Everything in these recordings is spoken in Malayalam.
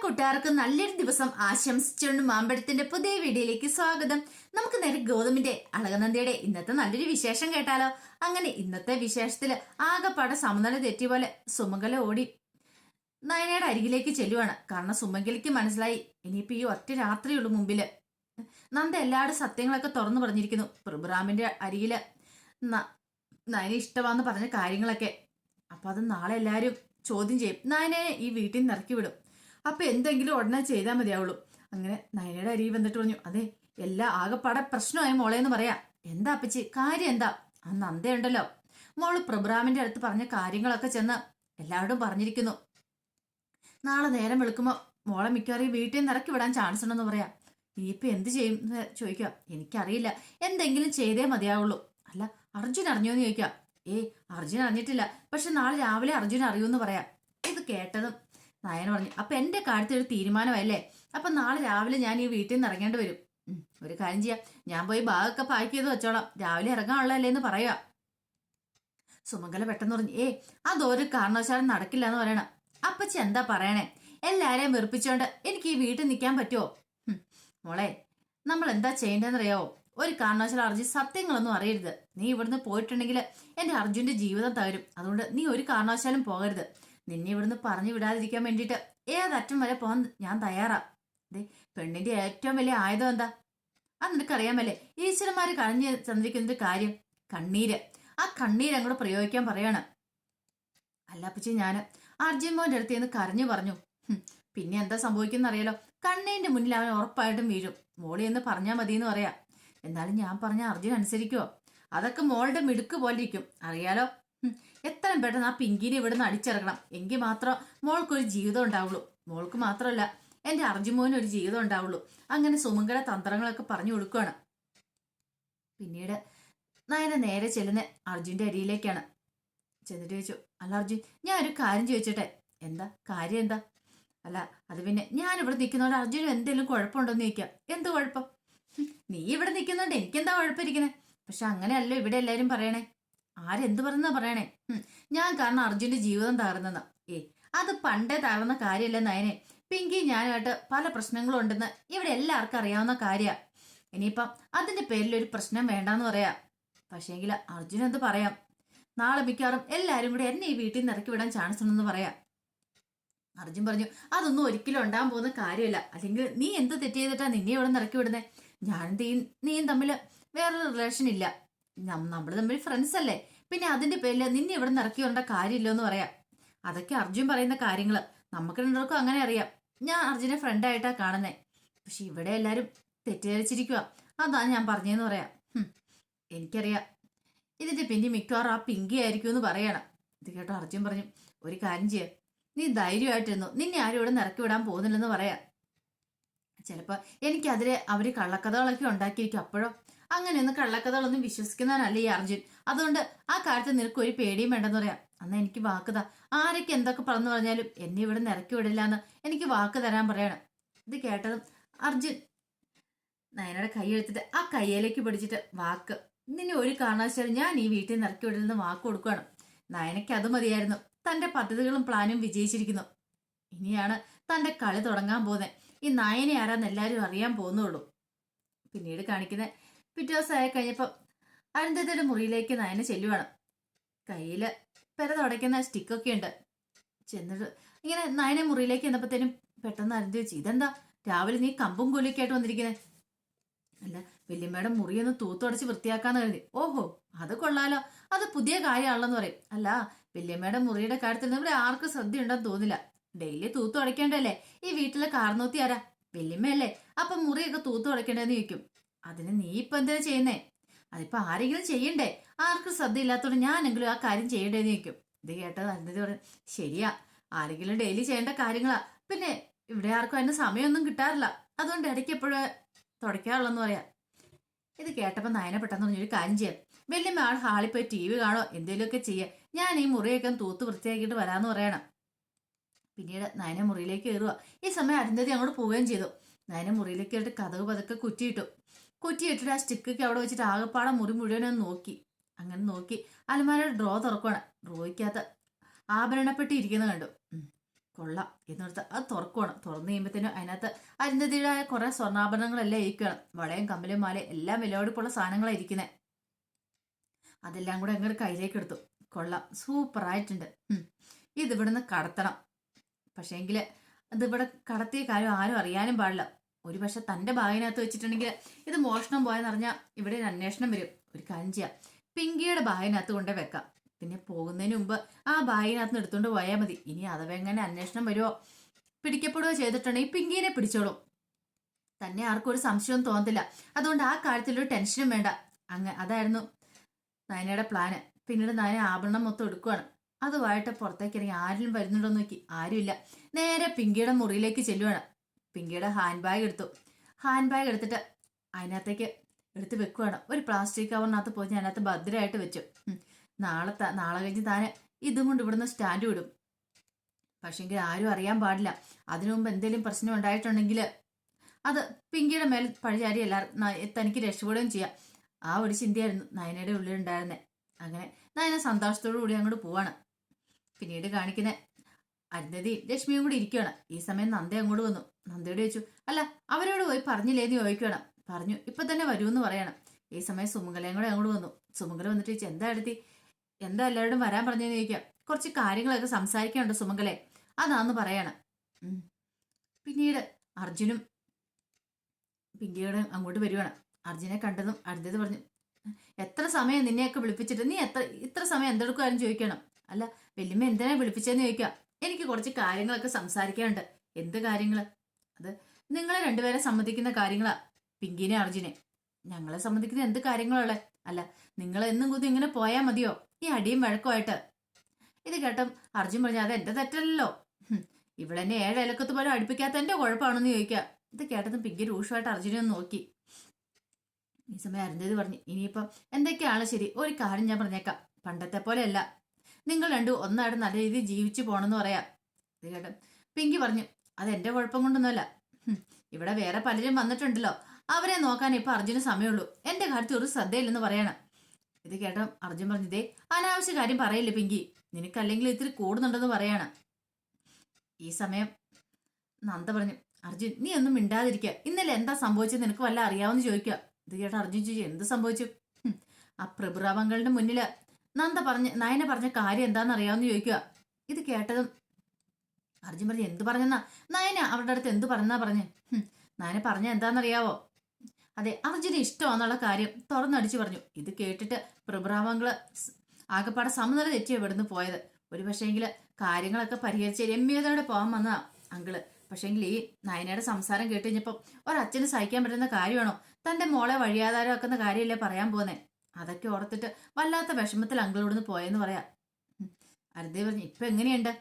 കൂട്ടുകാർക്ക് നല്ലൊരു ദിവസം ആശംസിച്ചുകൊണ്ട് മാമ്പഴത്തിന്റെ പുതിയ വീഡിയോയിലേക്ക് സ്വാഗതം. നമുക്ക് നേരെ ഗൗതമിന്റെ അളകനന്ദിയുടെ ഇന്നത്തെ നല്ലൊരു വിശേഷം കേട്ടാലോ. അങ്ങനെ ഇന്നത്തെ വിശേഷത്തില് ആകെപ്പാടെ സമനില തെറ്റിയ പോലെ സുമംഗല ഓടി നയനയുടെ അരികിലേക്ക് ചെല്ലുവാണ്. കാരണം സുമംഗലിക്ക് മനസ്സിലായി ഇനിയിപ്പോ ഈ ഒറ്റ രാത്രിയുള്ളൂ മുമ്പില്. നന്ദ എല്ലാവരുടെ സത്യങ്ങളൊക്കെ തുറന്നു പറഞ്ഞിരിക്കുന്നു. പ്രഭുറാമിന്റെ അരികില് നയന ഇഷ്ടമാന്ന് പറഞ്ഞ കാര്യങ്ങളൊക്കെ. അപ്പൊ അത് നാളെ എല്ലാരും ചോദ്യം ചെയ്യും. നയനെ ഈ വീട്ടിൽ നിന്ന് ഇറക്കി വിടും. അപ്പൊ എന്തെങ്കിലും ഉടനെ ചെയ്താൽ മതിയാവുള്ളൂ. അങ്ങനെ നയനയുടെ അരികിൽ വന്നിട്ട് പറഞ്ഞു, അതെ എല്ലാ ആകെപ്പാടെ പ്രശ്നമായി മോളെന്ന് പറയാ. എന്താ അപ്പച്ചി കാര്യം എന്താ? ആ നന്ദയുണ്ടല്ലോ, മോള് പ്രഭുറാമിന്റെ അടുത്ത് പറഞ്ഞ കാര്യങ്ങളൊക്കെ ചെന്ന് എല്ലാവരോടും പറഞ്ഞിരിക്കുന്നു. നാളെ നേരം വെളുക്കുമ്പോ മോളെ മിക്കവാറും വീട്ടിൽ നിന്ന് ഇറക്കി വിടാൻ ചാൻസ് ഉണ്ടെന്ന് പറയാം. ഇനിയിപ്പൊ എന്ത് ചെയ്യും ചോദിക്കുക. എനിക്കറിയില്ല, എന്തെങ്കിലും ചെയ്തേ മതിയാവുള്ളൂ. അല്ല അർജുൻ അറിഞ്ഞോന്ന് ചോദിക്കാം. അർജുൻ അറിഞ്ഞിട്ടില്ല, പക്ഷെ നാളെ രാവിലെ അർജുൻ അറിയൂന്ന് പറയാം. ഇത് കേട്ടതും നയന പറഞ്ഞു, അപ്പൊ എന്റെ കാര്യത്തിൽ ഒരു തീരുമാനമല്ലേ? അപ്പൊ നാളെ രാവിലെ ഞാൻ ഈ വീട്ടിൽ നിന്ന് ഇറങ്ങേണ്ടി വരും. ഒരു കാര്യം ചെയ്യാം, ഞാൻ പോയി ബാഗൊക്കെ പാക്ക് ചെയ്ത് വെച്ചോളാം, രാവിലെ ഇറങ്ങാനുള്ളതല്ലേ എന്ന് പറയാ. സുമംഗല പെട്ടെന്ന് പറഞ്ഞു, അതൊരു കാരണവശാലും നടക്കില്ല എന്ന് പറയണം. അപ്പച്ചി എന്താ പറയണേ? എല്ലാരെയും വെറുപ്പിച്ചോണ്ട് എനിക്ക് ഈ വീട്ടിൽ നിൽക്കാൻ പറ്റുമോ? മോളെ, നമ്മൾ എന്താ ചെയ്യേണ്ടതെന്നറിയാവോ? ഒരു കാരണവശാലും അർജുൻ സത്യങ്ങളൊന്നും അറിയരുത്. നീ ഇവിടുന്ന് പോയിട്ടുണ്ടെങ്കിൽ എന്റെ അർജുന്റെ ജീവിതം തകരും. അതുകൊണ്ട് നീ ഒരു കാരണവശാലും പോകരുത്. നിന്നെ ഇവിടുന്ന് പറഞ്ഞു വിടാതിരിക്കാൻ വേണ്ടിയിട്ട് ഏതറ്റം വരെ പോകാൻ ഞാൻ തയ്യാറാ. പെണ്ണിന്റെ ഏറ്റവും വലിയ ആയുധം എന്താ? അത് നിനക്കറിയാമല്ലേ? ഈശ്വരന്മാര് കഴിഞ്ഞ് തന്നിരിക്കുന്ന കാര്യം കണ്ണീര്. ആ കണ്ണീര് അങ്ങോട്ട് പ്രയോഗിക്കാൻ പറയാണ്. അല്ല അപ്പച്ചി, ഞാൻ അർജുൻ മോന്റെ അടുത്ത് നിന്ന് കരഞ്ഞു പറഞ്ഞു. പിന്നെ എന്താ സംഭവിക്കുന്ന അറിയാലോ? കണ്ണീന്റെ മുന്നിൽ അവൻ ഉറപ്പായിട്ടും വീഴും. മോളി എന്ന് പറഞ്ഞാൽ മതി എന്ന് പറയാ. എന്നാലും ഞാൻ പറഞ്ഞ അർജുൻ അനുസരിക്കുവോ? അതൊക്കെ മോളുടെ മിടുക്ക് പോലെ ഇരിക്കും, അറിയാലോ. എത്രയും പെട്ടെന്ന് ആ പിങ്കിനെ ഇവിടുന്ന് അടിച്ചിറക്കണം. എങ്കിൽ മാത്രം മോൾക്കൊരു ജീവിതം ഉണ്ടാവുള്ളൂ. മോൾക്ക് മാത്രമല്ല, എന്റെ അർജുൻ ഒരു ജീവിതം ഉണ്ടാവുള്ളൂ. അങ്ങനെ സുമംഗല തന്ത്രങ്ങളൊക്കെ പറഞ്ഞു കൊടുക്കുകയാണ്. പിന്നീട് നയന നേരെ ചെല്ലുന്ന അർജുന്റെ അരിയിലേക്കാണ്. ചെന്നിട്ട് ചോദിച്ചു, അല്ല അർജുൻ, ഞാൻ ഒരു കാര്യം ചോദിച്ചട്ടെ? എന്താ കാര്യം? എന്താ? അല്ല അത് പിന്നെ ഞാൻ ഇവിടെ നിൽക്കുന്നോണ്ട് അർജുനും എന്തെങ്കിലും കുഴപ്പമുണ്ടോന്ന് ചോദിക്കാം. എന്ത് കുഴപ്പം? നീ ഇവിടെ നിൽക്കുന്നോണ്ട് എനിക്കെന്താ കുഴപ്പമിരിക്കുന്നത്? പക്ഷെ അങ്ങനെയല്ലോ ഇവിടെ എല്ലാരും പറയണേ. ആരെന്ത് പറയുന്ന പറയണേ? ഞാൻ കാരണം അർജുന്റെ ജീവിതം തകർന്നെന്ന്. അത് പണ്ടേ തകർന്ന കാര്യമല്ല നയനെ. പിങ്കി ഞാനുമായിട്ട് പല പ്രശ്നങ്ങളും ഉണ്ടെന്ന് ഇവിടെ എല്ലാവർക്കും അറിയാവുന്ന കാര്യ. ഇനിയിപ്പം അതിന്റെ പേരിൽ ഒരു പ്രശ്നം വേണ്ടാന്ന് പറയാ. പക്ഷേങ്കിൽ അർജുൻ എന്ത് പറയാം? നാളെ മിക്കവാറും എല്ലാരും കൂടെ എന്നെ ഈ വീട്ടിൽ നിന്ന് ഇറക്കി വിടാൻ ചാൻസ് ഉണ്ടെന്ന് പറയാം. അർജുൻ പറഞ്ഞു, അതൊന്നും ഒരിക്കലും ഉണ്ടാകാൻ പോകുന്ന കാര്യമല്ല. അല്ലെങ്കിൽ നീ എന്ത് തെറ്റ് ചെയ്തിട്ടാ നിന്നെ ഇവിടെ നിന്ന് ഇറക്കി വിടുന്നേ? ഞാനും നീയും തമ്മിൽ വേറൊരു റിലേഷൻ ഇല്ല. നമ്മൾ തമ്മിൽ ഫ്രണ്ട്സ് അല്ലേ? പിന്നെ അതിന്റെ പേരിൽ നിന്നെ ഇവിടെ നിന്ന് ഇറക്കി വിടേണ്ട കാര്യമില്ലോ എന്ന് പറയാം. അതൊക്കെ അർജുൻ പറയുന്ന കാര്യങ്ങള്. നമുക്ക് രണ്ടുപേർക്കും അങ്ങനെ അറിയാം. ഞാൻ അർജുനെ ഫ്രണ്ടായിട്ടാ കാണുന്നേ. പക്ഷെ ഇവിടെ എല്ലാരും തെറ്റിദ്ധരിച്ചിരിക്കുക. അതാ ഞാൻ പറഞ്ഞതെന്ന് പറയാം. എനിക്കറിയാം, ഇതിന്റെ പിന്നെ മിക്കവാറും ആ പിങ്കി ആയിരിക്കും എന്ന് പറയണം. ഇത് കേട്ടോ അർജുൻ പറഞ്ഞു, ഒരു കാര്യം ചെയ്യാം, നീ ധൈര്യമായിട്ടിരുന്നു. നിന്നെ ആരും ഇവിടെ നിന്ന് ഇറക്കി വിടാൻ പോകുന്നില്ലെന്ന് പറയാം. ചിലപ്പോ എനിക്കതിരെ അവര് കള്ളക്കഥകളൊക്കെ ഉണ്ടാക്കിയിരിക്കും. അപ്പോഴോ അങ്ങനെയൊന്നും കള്ളക്കഥകളൊന്നും വിശ്വസിക്കുന്നവനല്ല ഈ അർജുൻ. അതുകൊണ്ട് ആ കാര്യത്തിൽ നിനക്ക് ഒരു പേടിയും വേണ്ടെന്ന് പറയാം. അന്ന് എനിക്ക് വാക്കുതാ, ആരൊക്കെ എന്തൊക്കെ പറഞ്ഞു പറഞ്ഞാലും എന്നെ ഇവിടെ നിന്ന് ഇറക്കി വിടില്ല എന്ന് എനിക്ക് വാക്ക് തരാൻ പറയണം. ഇത് കേട്ടതും അർജുൻ നയനയുടെ കൈ എടുത്തിട്ട് ആ കയ്യിലേക്ക് പിടിച്ചിട്ട്, വാക്ക്, നിന്നെ ഒരു കാരണവശാലും ഞാൻ ഈ വീട്ടിൽ നിന്ന് ഇറക്കി വിടില്ലെന്ന് വാക്ക് കൊടുക്കുകയാണ്. നയനയ്ക്ക് അത് മതിയായിരുന്നു. തന്റെ പദ്ധതികളും പ്ലാനും വിജയിച്ചിരിക്കുന്നു. ഇനിയാണ് തന്റെ കളി തുടങ്ങാൻ പോകുന്നത്. ഈ നയനെ ആരാന്ന് എല്ലാവരും അറിയാൻ പോകുന്നുള്ളൂ. പിന്നീട് കാണിക്കുന്ന പിറ്റേ ദിവസമായി കഴിഞ്ഞപ്പോ അരുന്ധതിയുടെ മുറിയിലേക്ക് നയന ചെല്ലുവാണ്. കയ്യില് പെര തുടയ്ക്കുന്ന സ്റ്റിക്കൊക്കെ ഉണ്ട്. ചെന്നിട്ട് ഇങ്ങനെ നയന മുറിയിലേക്ക് എന്നപ്പോഴത്തേനും പെട്ടെന്ന് അരുന്ധതി വെച്ച്, ഇതെന്താ രാവിലെ നീ കമ്പും കൂലിയൊക്കെ ആയിട്ട് വന്നിരിക്കുന്നത്? അല്ല വല്യമ്മയുടെ മുറിയൊന്ന് തൂത്തുടച്ച് വൃത്തിയാക്കാന്ന് കരുതി. ഓഹോ, അത് കൊള്ളാലോ, അത് പുതിയ കാര്യമാണെന്ന് പറയും. അല്ല വല്യമ്മയുടെ മുറിയുടെ കാര്യത്തിൽ ഇവിടെ ആർക്കും ശ്രദ്ധയുണ്ടെന്ന് തോന്നില്ല. ഡെയിലി തൂത്തു അടയ്ക്കേണ്ടല്ലേ? ഈ വീട്ടിലെ കാർന്നോത്തി ആരാ? വല്യമ്മയല്ലേ? അപ്പൊ മുറിയൊക്കെ തൂത്തു അടയ്ക്കേണ്ടെന്ന് ചോദിക്കും. അതിന് നീ ഇപ്പൊ എന്താ ചെയ്യുന്നേ? അതിപ്പോ ആരെങ്കിലും ചെയ്യണ്ടേ? ആർക്കും ശ്രദ്ധ ഇല്ലാത്തോണ്ട് ഞാനെങ്കിലും ആ കാര്യം ചെയ്യണ്ടേന്ന് ചോദിക്കും. ഇത് കേട്ടത് അരുന്ധതി പറയും, ശരിയാ, ആരെങ്കിലും ഡെയിലി ചെയ്യേണ്ട കാര്യങ്ങളാ. പിന്നെ ഇവിടെ ആർക്കും അതിന് സമയമൊന്നും കിട്ടാറില്ല. അതുകൊണ്ട് ഇടയ്ക്ക് എപ്പോഴും തുടയ്ക്കാറുള്ളെന്ന് പറയാം. ഇത് കേട്ടപ്പോ നയന പെട്ടെന്ന് പറഞ്ഞൊരു കാര്യം ചെയ്യാം, വല്യമ്മ ആൾ ഹാളിൽ പോയി TV കാണോ എന്തെങ്കിലുമൊക്കെ ചെയ്യാം, ഞാൻ ഈ മുറിയൊക്കെ തൂത്ത് വൃത്തിയാക്കിയിട്ട് വരാന്ന് പറയണം. പിന്നീട് നയന മുറിയിലേക്ക് കയറുക. ഈ സമയം അരുന്ധതി അങ്ങോട്ട് പോവുകയും ചെയ്തു. നയന മുറിയിലേക്ക് കയറിട്ട് കഥക് പതുക്കെ കുറ്റിയിട്ടിട്ട് ആ സ്റ്റിക്കൊക്കെ അവിടെ വെച്ചിട്ട് ആകെപ്പാടെ മുറി മുഴുവനും നോക്കി. അങ്ങനെ നോക്കി അലമാരയുടെ ഡ്രോ തുറക്കുകയാണ്. ഡ്രോയ്ക്കകത്ത് ആഭരണപ്പെട്ടി ഇരിക്കുന്നത് കണ്ടു. കൊള്ളാം എന്നോർത്ത് അത് തുറക്കുവാണ്. തുറന്നു കഴിയുമ്പോഴത്തേനും അതിനകത്ത് അരുന്ധതിയുടെ കുറെ സ്വർണ്ണാഭരണങ്ങളെല്ലാം ഇരിക്കുകയാണ്. വളയും കമ്മലും മാലയും എല്ലാം വിലപിടിപ്പുള്ള സാധനങ്ങളാണ് ഇരിക്കുന്നത്. അതെല്ലാം കൂടെ അങ്ങോട്ട് കയ്യിലേക്ക് എടുത്തു. കൊള്ളാം, സൂപ്പറായിട്ടുണ്ട്. ഇതിവിടുന്ന് കടത്തണം. പക്ഷേങ്കിൽ ഇതിവിടെ കടത്തിയ കാര്യം ആരും അറിയാനും പാടില്ല. ഒരു പക്ഷെ തന്റെ ബാഗിനകത്ത് വെച്ചിട്ടുണ്ടെങ്കിൽ ഇത് മോഷണം പോയെന്നറിഞ്ഞാൽ ഇവിടെ ഒരു അന്വേഷണം വരും. ഒരു കാര്യം ചെയ്യാം, പിങ്കിയുടെ ബാഗിനകത്ത് കൊണ്ടേ വെക്കാം. പിന്നെ പോകുന്നതിന് മുമ്പ് ആ ബാഗിനകത്ത് നിന്ന് എടുത്തുകൊണ്ട് പോയാൽ മതി. ഇനി അഥവാ എങ്ങനെ അന്വേഷണം വരുമോ പിടിക്കപ്പെടുകയോ ചെയ്തിട്ടുണ്ടെങ്കിൽ പിങ്കിയെ പിടിച്ചോളും. തന്നെ ആർക്കും ഒരു സംശയവും തോന്നത്തില്ല. അതുകൊണ്ട് ആ കാര്യത്തിലൊരു ടെൻഷനും വേണ്ട. അതായിരുന്നു നയനയുടെ പ്ലാന്. പിന്നീട് നയന ആഭരണം മൊത്തം എടുക്കുവാണ്. അതുമായിട്ട് പുറത്തേക്ക് ഇറങ്ങി ആരെങ്കിലും വരുന്നുണ്ടോ നോക്കി. ആരുമില്ല. നേരെ പിങ്കിയുടെ മുറിയിലേക്ക് ചെല്ലുവാണ്. പിങ്കിയുടെ ഹാൻഡ് ബാഗ് എടുത്തു. ഹാൻഡ് ബാഗ് എടുത്തിട്ട് അതിനകത്തേക്ക് എടുത്ത് വെക്കുവാണ്. ഒരു പ്ലാസ്റ്റിക് കവറിനകത്ത് പോയി അതിനകത്ത് ഭദ്രമായിട്ട് വെച്ചു. നാളെ കഴിഞ്ഞ് താന് ഇതും കൊണ്ട് ഇവിടുന്ന് സ്റ്റാൻഡ് വിടും. പക്ഷെങ്കിൽ ആരും അറിയാൻ പാടില്ല. അതിനു മുമ്പ് എന്തെങ്കിലും പ്രശ്നം ഉണ്ടായിട്ടുണ്ടെങ്കിൽ അത് പിങ്കിയുടെ മേൽ പഴിചാരി എല്ലാവരും തനിക്ക് രക്ഷപ്പെടുകയും ചെയ്യാം. ആ ഒരു ചിന്തയായിരുന്നു നയനയുടെ ഉള്ളിലുണ്ടായിരുന്നത്. അങ്ങനെ നയന സന്തോഷത്തോടു കൂടി അങ്ങോട്ട് പോവാണ്. പിന്നീട് കാണിക്കുന്ന അരുന്ധതി ലക്ഷ്മിയും കൂടി ഇരിക്കുകയാണ്. ഈ സമയം നന്ദ അങ്ങോട്ട് വന്നു. നന്ദയോട് ചോദിച്ചു, അല്ല അവരോട് പോയി പറഞ്ഞില്ലേന്ന് ചോദിക്കുകയാണ്. പറഞ്ഞു, ഇപ്പൊ തന്നെ വരുമെന്ന് പറയണം. ഈ സമയം സുമംഗലയും കൂടെ അങ്ങോട്ട് വന്നു. സുമംഗല വന്നിട്ട് ചോദിച്ചു, എന്താ എടുത്തി, എന്താ എല്ലാവരോടും വരാൻ പറഞ്ഞെന്ന് ചോദിക്കാം. കുറച്ച് കാര്യങ്ങളൊക്കെ സംസാരിക്കാനുണ്ട് സുമംഗലെ, അതാന്ന് പറയാണ്. പിന്നീട് അർജുനും പിങ്കിയോട് അങ്ങോട്ട് വരുവാണ്. അർജുനെ കണ്ടതും അരുന്ധതി പറഞ്ഞു, എത്ര സമയം നിന്നെയൊക്കെ വിളിപ്പിച്ചിട്ട് നീ ഇത്ര സമയം എന്തെടുക്കുവാനും ചോദിക്കണം. അല്ല വല്യമ്മ എന്തിനാ വിളിപ്പിച്ചതെന്ന് ചോദിക്കാം. എനിക്ക് കുറച്ച് കാര്യങ്ങളൊക്കെ സംസാരിക്കാനുണ്ട്. എന്ത് കാര്യങ്ങള്? അത് നിങ്ങളെ രണ്ടുപേരെ സമ്മതിക്കുന്ന കാര്യങ്ങളാ. പിങ്കിനെ അർജുനെ ഞങ്ങളെ സംബന്ധിക്കുന്ന എന്ത് കാര്യങ്ങളുള്ളേ? അല്ല നിങ്ങൾ എന്നും കൂടി ഇങ്ങനെ പോയാൽ മതിയോ ഈ അടിയും വഴക്കുമായിട്ട്? ഇത് കേട്ടും അർജുൻ പറഞ്ഞു, അത് എന്റെ തെറ്റല്ലോ. ഇവിടെ എന്നെ 7 ഇലക്കത്ത് പോലും അടുപ്പിക്കാത്ത എന്റെ കുഴപ്പമാണെന്ന് ചോദിക്കാം. ഇത് കേട്ടതും പിങ്കി രൂക്ഷമായിട്ട് അർജുനെ ഒന്ന് നോക്കി. ഈ സമയം അരുന്ധതി പറഞ്ഞു, ഇനിയിപ്പം എന്തൊക്കെയാണ് ശരി, ഒരു കാര്യം ഞാൻ പറഞ്ഞേക്കാം. പണ്ടത്തെ പോലെയല്ല, നിങ്ങൾ രണ്ടും ഒന്നായിട്ട് നല്ല രീതിയിൽ ജീവിച്ചു പോണെന്ന് പറയാം. ഇത് കേട്ടും പിങ്കി പറഞ്ഞു, അത് എന്റെ കുഴപ്പം കൊണ്ടൊന്നുമല്ല. ഇവിടെ വേറെ പലരും വന്നിട്ടുണ്ടല്ലോ, അവരെ നോക്കാൻ ഇപ്പൊ അർജുന് സമയമുള്ളൂ. എന്റെ കാര്യത്തിൽ ഒരു ശ്രദ്ധയില്ലെന്ന് പറയണം. ഇത് കേട്ടോ അർജുൻ പറഞ്ഞു, ഇതേ അനാവശ്യ കാര്യം പറയില്ലേ പിങ്കി, നിനക്കല്ലെങ്കിൽ ഇത്തിരി കൂടുന്നുണ്ടെന്ന് പറയാണ്. ഈ സമയം നന്ദ പറഞ്ഞു, അർജുൻ നീ ഒന്നും മിണ്ടാതിരിക്കുക. ഇന്നലെ എന്താ സംഭവിച്ചത് നിനക്ക് വല്ല അറിയാവുന്ന ചോദിക്കുക. ഇത് കേട്ടോ അർജുൻ ചോദിച്ചു, എന്ത് സംഭവിച്ചു? ആ പ്രഭുറാവങ്ങളുടെ മുന്നില് നയന പറഞ്ഞ കാര്യം എന്താണെന്ന് അറിയാവുന്ന ചോദിക്കുക. ഇത് കേട്ടതും അർജുൻ പറഞ്ഞു, എന്ത് പറഞ്ഞെന്നാ നയന അവരുടെ അടുത്ത് എന്ത് പറഞ്ഞേ? നയന പറഞ്ഞ എന്താണെന്നറിയാവോ? അതെ, അർജുന് ഇഷ്ടമാണെന്നുള്ള കാര്യം തുറന്നടിച്ചു പറഞ്ഞു. ഇത് കേട്ടിട്ട് പ്രഭുറാവങ്ങള് ആകെപ്പാടെ സമനില തെറ്റിയ ഇവിടുന്ന് പോയത്. ഒരു പക്ഷേങ്കില് കാര്യങ്ങളൊക്കെ പരിഹരിച്ച് രമ്യതയോടെ പോകാൻ വന്ന അങ്കിള്. പക്ഷേങ്കിൽ ഈ നയനയുടെ സംസാരം കേട്ട് കഴിഞ്ഞപ്പം ഒരച്ഛന് സഹിക്കാൻ പറ്റുന്ന കാര്യമാണോ? തന്റെ മോളെ വഴിയാധാരമാക്കുന്ന കാര്യമല്ലേ പറയാൻ പോന്നെ. അതൊക്കെ ഓർത്തിട്ട് വല്ലാത്ത വിഷമത്തിൽ അങ്കിളോടുന്ന് പോയെന്ന് പറയാം. അരുന്ധതി പറഞ്ഞു, ഇപ്പൊ എങ്ങനെയുണ്ട്?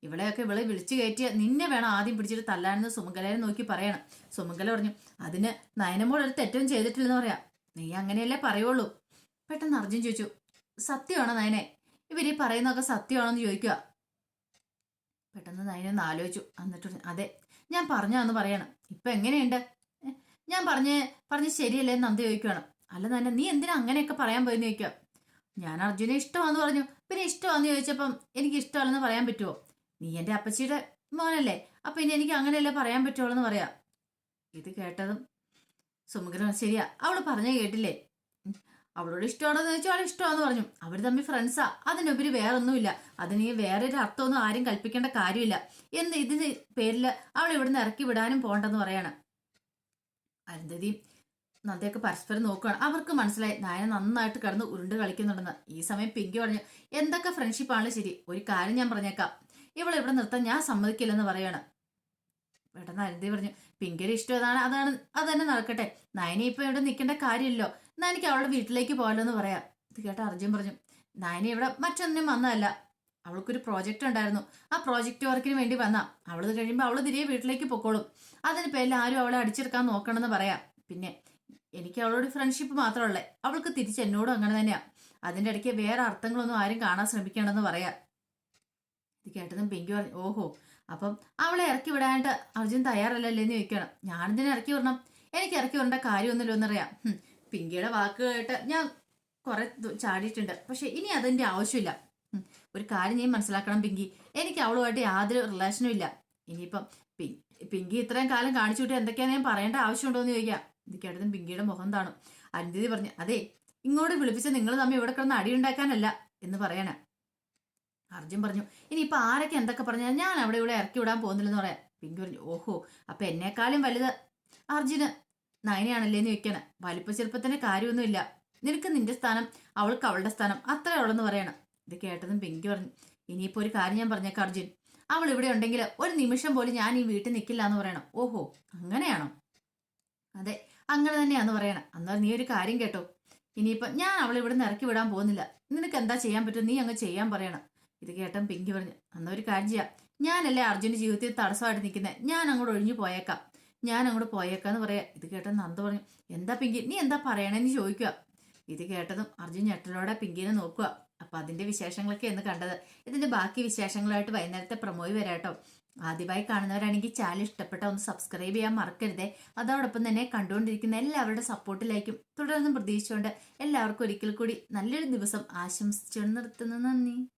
ഇവളെയൊക്കെ വിളിച്ചു കയറ്റിയ നിന്നെ വേണം ആദ്യം പിടിച്ചിട്ട് തല്ലാനെന്ന് സുമംഗലയെ നോക്കി പറയണം. സുമംഗല പറഞ്ഞു, അതിന് നയനമോൾ ഒരു തെറ്റും ചെയ്തിട്ടില്ലെന്ന് പറയാം. നീ അങ്ങനെയല്ലേ പറയുള്ളൂ. പെട്ടെന്ന് അർജുൻ ചോദിച്ചു, സത്യമാണോ നയനെ? ഇവരീ പറയുന്നതൊക്കെ സത്യമാണോന്ന് ചോദിക്കുക. പെട്ടെന്ന് നയനൊന്ന് ആലോചിച്ചു. എന്നിട്ട് അതെ, ഞാൻ പറഞ്ഞാന്ന് പറയണം. ഇപ്പൊ എങ്ങനെയുണ്ട്? ഞാൻ പറഞ്ഞ് ശരിയല്ലേ നന്ദ ചോദിക്കുകയാണ്. അല്ല തന്നെ നീ എന്തിനാ അങ്ങനെയൊക്കെ പറയാൻ പോയെന്ന് ചോദിക്കുക. ഞാൻ അർജുനെ ഇഷ്ടമാന്ന് പറഞ്ഞു. പിന്നെ ഇഷ്ടമാന്ന് ചോദിച്ചപ്പം എനിക്ക് ഇഷ്ടമല്ലെന്ന് പറയാൻ പറ്റുമോ? നീ എന്റെ അപ്പച്ചിയുടെ മോനല്ലേ, അപ്പൊ ഇനി എനിക്ക് അങ്ങനെയല്ലേ പറയാൻ പറ്റുള്ളൂ എന്ന് പറയാം. ഇത് കേട്ടതും സുമംഗല, ശരിയാ, അവള് പറഞ്ഞേ കേട്ടില്ലേ, അവളോട് ഇഷ്ടമാണോന്ന് ചോദിച്ചാൽ അവൾ ഇഷ്ടമാന്ന് പറഞ്ഞു. അവര് തമ്മിൽ ഫ്രണ്ട്സാ, അതിനുപരി വേറൊന്നുമില്ല. അതിന് വേറൊരു അർത്ഥമൊന്നും ആരും കൽപ്പിക്കേണ്ട കാര്യമില്ല എന്ന് ഇതിന് പേരില് അവൾ ഇവിടുന്ന് ഇറക്കി വിടാനും പോണ്ടെന്ന് പറയാണ്. അരുന്ധതിയും നന്ദയൊക്കെ പരസ്പരം നോക്കുകയാണ്. അവർക്ക് മനസ്സിലായി നയന നന്നായിട്ട് കിടന്ന് ഉരുണ്ട് കളിക്കുന്നുണ്ടെന്ന്. ഈ സമയം പിങ്കി പറഞ്ഞു, എന്തൊക്കെ ഫ്രണ്ട്ഷിപ്പാണല്ലോ ശരി, ഒരു കാര്യം ഞാൻ പറഞ്ഞേക്കാം, ഇവളെ ഇവിടെ നിർത്താൻ ഞാൻ സമ്മതിക്കില്ലെന്ന് പറയാണ്. പെട്ടെന്ന് അരുന്ധതി പറഞ്ഞു, പിങ്കിയുടെ ഇഷ്ടം അതാണ് അത് തന്നെ നടക്കട്ടെ. നയന ഇപ്പൊ ഇവിടെ നിൽക്കേണ്ട കാര്യമില്ലല്ലോ, എന്നാ എനിക്ക് അവളുടെ വീട്ടിലേക്ക് പോകാലോ എന്ന് പറയാം. ഇത് കേട്ട അർജുൻ പറഞ്ഞു, നയന ഇവിടെ മറ്റൊന്നും വന്നതല്ല, അവൾക്കൊരു പ്രോജക്റ്റ് ഉണ്ടായിരുന്നു. ആ പ്രോജക്റ്റ് വർക്കിന് വേണ്ടി വന്നാ. അവളത് കഴിയുമ്പോൾ അവള് തിരികെ വീട്ടിലേക്ക് പൊക്കോളും. അതിന് പേരിൽ ആരും അവളെ അടിച്ചെടുക്കാൻ നോക്കണമെന്ന് പറയാം. പിന്നെ എനിക്ക് അവളോട് ഫ്രണ്ട്ഷിപ്പ് മാത്രമല്ലേ, അവൾക്ക് തിരിച്ച് എന്നോടും അങ്ങനെ തന്നെയാ. അതിന്റെ ഇടയ്ക്ക് വേറെ അർത്ഥങ്ങളൊന്നും ആരും കാണാൻ ശ്രമിക്കണമെന്ന് പറയാം. ഇത് കേട്ടതും പിങ്കി പറഞ്ഞു, ഓഹോ, അപ്പം അവളെ ഇറക്കി വിടാനായിട്ട് അർജുൻ തയ്യാറല്ലല്ലേ എന്ന് ചോദിക്കണം. ഞാനെന്തിനെ ഇറക്കി വിടണം? എനിക്ക് ഇറക്കി വിടേണ്ട കാര്യമൊന്നുമില്ല എന്നറിയാം. പിങ്കിയുടെ വാക്ക് കേട്ട് ഞാൻ കുറെ ചാടിയിട്ടുണ്ട്, പക്ഷെ ഇനി അതിന്റെ ആവശ്യമില്ല. ഒരു കാര്യം നീ മനസ്സിലാക്കണം പിങ്കി, എനിക്ക് അവളുമായിട്ട് യാതൊരു റിലേഷനും ഇല്ല. ഇനിയിപ്പം പിങ്കി ഇത്രയും കാലം കാണിച്ചു വിട്ട് എന്തൊക്കെയാണ് ഞാൻ പറയേണ്ട ആവശ്യമുണ്ടോ എന്ന് ചോദിക്കാം. ഇത് കേട്ടതും പിങ്കിയുടെ മുഖം താണു. അരുന്ധതി പറഞ്ഞു, അതെ, ഇങ്ങോട്ട് വിളിപ്പിച്ച നിങ്ങൾ തമ്മിൽ ഇവിടെ കിടന്ന് അടിയുണ്ടാക്കാനല്ല എന്ന് പറയണേ. അർജുൻ പറഞ്ഞു, ഇനിയിപ്പൊ ആരൊക്കെ എന്തൊക്കെ പറഞ്ഞാൽ ഞാൻ അവിടെ ഇവിടെ ഇറക്കി വിടാൻ പോകുന്നില്ലെന്ന് പറയാം. പിങ്കി പറഞ്ഞു, ഓഹോ, അപ്പൊ എന്നെക്കാളും വലുത് അർജുന് നയനയാണല്ലേന്ന് ചോദിക്കാണ്. വലിപ്പ ചെറുപ്പത്തിന്റെ കാര്യമൊന്നുമില്ല, നിനക്ക് നിന്റെ സ്ഥാനം, അവൾക്ക് അവളുടെ സ്ഥാനം, അത്രേ ഉള്ളെന്ന് പറയണം. ഇത് കേട്ടതും പിങ്കി പറഞ്ഞു, ഇനിയിപ്പോ ഒരു കാര്യം ഞാൻ പറഞ്ഞേക്കാം അർജുൻ, അവൾ ഇവിടെ ഉണ്ടെങ്കിൽ ഒരു നിമിഷം പോലും ഞാൻ ഈ വീട്ടിൽ നിൽക്കില്ല എന്ന് പറയണം. ഓഹോ, അങ്ങനെയാണോ? അതെ, അങ്ങനെ തന്നെയാന്ന് പറയണം. എന്നാൽ നീ ഒരു കാര്യം കേട്ടോ, ഇനിയിപ്പൊ ഞാൻ അവളെ ഇവിടെ നിന്ന് ഇറക്കി വിടാൻ പോകുന്നില്ല. നിനക്ക് എന്താ ചെയ്യാൻ പറ്റും നീ അങ്ങ് ചെയ്യാൻ പറയണം. ഇത് കേട്ടം പിങ്കി പറഞ്ഞു, എന്നാ ഒരു കാര്യം ചെയ്യാം, ഞാനല്ലേ അർജുന്റെ ജീവിതത്തിൽ തടസ്സമായിട്ട് നിൽക്കുന്നത്, ഞാൻ അങ്ങോട്ട് ഒഴിഞ്ഞു പോയേക്കാം, ഞാൻ അങ്ങോട്ട് പോയേക്കാന്ന് പറയാ. ഇത് കേട്ടത് നന്ദ പറഞ്ഞു, എന്താ പിങ്കി നീ എന്താ പറയണെന്ന് ചോദിക്കുക. ഇത് കേട്ടതും അർജുൻ ഞെട്ടലോടെ പിങ്കിനെ നോക്കുക. അപ്പൊ അതിന്റെ വിശേഷങ്ങളൊക്കെ എന്ന് കണ്ടത്. ഇതിന്റെ ബാക്കി വിശേഷങ്ങളായിട്ട് വൈകുന്നേരത്തെ പ്രമോയി വരാട്ടോ. ആദ്യമായി കാണുന്നവരാണെങ്കിൽ ചാനൽ ഇഷ്ടപ്പെട്ട ഒന്ന് സബ്സ്ക്രൈബ് ചെയ്യാൻ മറക്കരുതേ. അതോടൊപ്പം തന്നെ കണ്ടുകൊണ്ടിരിക്കുന്ന എല്ലാവരുടെ സപ്പോർട്ടിലേക്കും തുടർന്നും പ്രതീക്ഷിച്ചുകൊണ്ട് എല്ലാവർക്കും ഒരിക്കൽ കൂടി നല്ലൊരു ദിവസം ആശംസിച്ചു നിർത്തുന്നു. നന്ദി.